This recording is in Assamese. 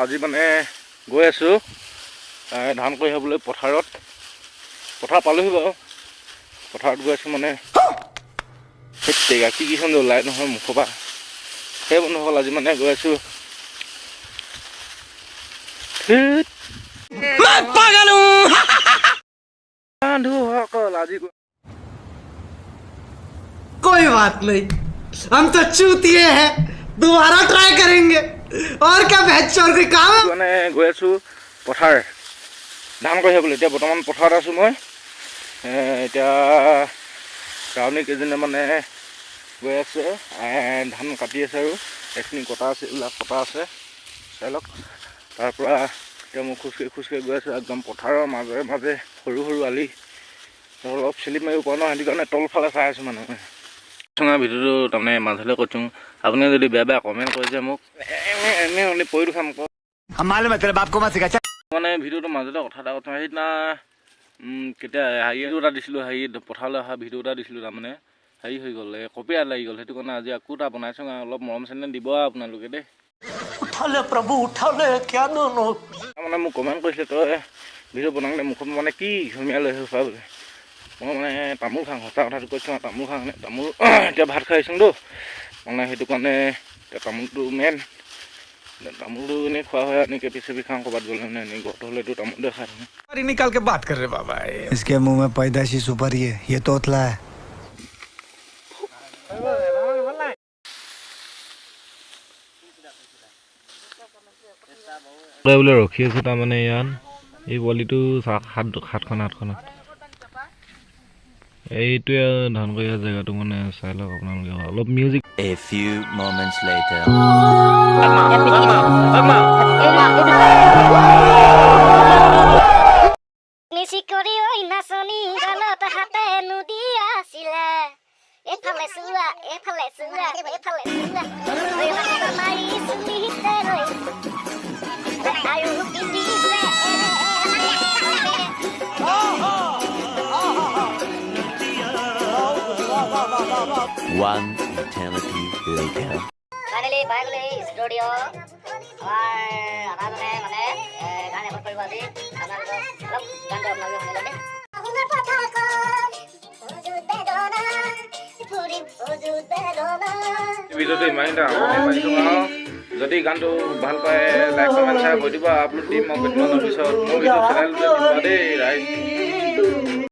আজি মানে গৈ আছোঁ ধান কৰি হ'বলৈ পথাৰত। পথাৰ পালোহি বাৰু, পথাৰত গৈ আছোঁ মানে তেগা কি কিখন ওলাই নহয় মুখৰ পৰা। সেই বন্ধুসকল আজি মানে গৈ আছোঁ বন্ধুসকল আজি कोई बात नहीं, हम तो चूतिए हैं, दोबारा ट्राई करेंगे। और क्या बेहतर कोई काम है? মানে গৈ আছোঁ পথাৰ ধান কৰি হ'বলৈ। এতিয়া বৰ্তমান পথাৰত আছোঁ মই। এতিয়া টাউনি কেইজনে মানে গৈ আছে ধান কাটি আছে আৰু এইখিনি কটা আছে, এইবিলাক কটা আছে চাই লওক। তাৰপৰা এতিয়া মই খোজকাঢ়ি গৈ আছোঁ একদম পথাৰৰ মাজে মাজে সৰু সৰু আলি অলপ চেলি মাৰিব পৰা নহয়, সেইটো কাৰণে তলফালে চাই আছোঁ মানে চুঙা ভিডিঅ'টো তাৰমানে মাজলৈ কৈছোঁ। আপুনি যদি বেয়া বেয়া কমেণ্ট কৰিছে মোক এনে পৰি খাম মানে ভিডিঅ'টো মাজতে কথা এটা কথা সেইদিনা কেতিয়া হেৰিটো এটা দিছিলোঁ, হেৰি পথাৰলৈ অহা ভিডিঅ' এটা দিছিলোঁ, তাৰমানে হেৰি হৈ গ'ল, কপিৰাইট লাগি গ'ল। সেইটো কাৰণে আজি আকৌ এটা বনাইছোঁ। অলপ মৰম চেনেহ দিব আৰু আপোনালোকে দেই। মানে মোক কমেণ্ট কৰিছিলে তই ভিডিঅ' বনাওঁতে মুখত মানে কি ধুনীয়া লৈ আহিব বুলি। মই মানে তামোল খাওঁ, সঁচা কথাটো কৈছোঁ। তামোল খাওঁ মানে তামোল এতিয়া ভাত খাই আহিছোঁতো মানে সেইটো কাৰণে এতিয়া তামোলটো মেইন। তামোলটো এনেই খোৱা হয়, এনেকৈ পিছে খাওঁ ক'ৰবাত গ'লে মানে এনেই ঘৰত হ'লেতো তামোলটো খাই থাকোঁ। निकाल के बात कर रहे बाबा, इसके मुंह में पैदाशी सुपारी है, ये तोतला है। বোলে ৰখি আছোঁ তাৰমানে ইয়াত এই পোৱালিটো সাতখন এইটোৱে ধান কৰি জেগাটো মানে চাই লওক আপোনালোকে অলপ music. A few moments later. One eternity later. Finally, studio. ভিডিঅ'টো ইমানটা পাইছোঁ আৰু যদি গানটো ভাল পায় লাইক কমেণ্ট শ্বেয়াৰ কৰি দিব। আপলোড দিম মই কেইদিনমানৰ পিছত মোৰ ভিডিঅ' চেনেলটো দিব দেই ৰাইজ।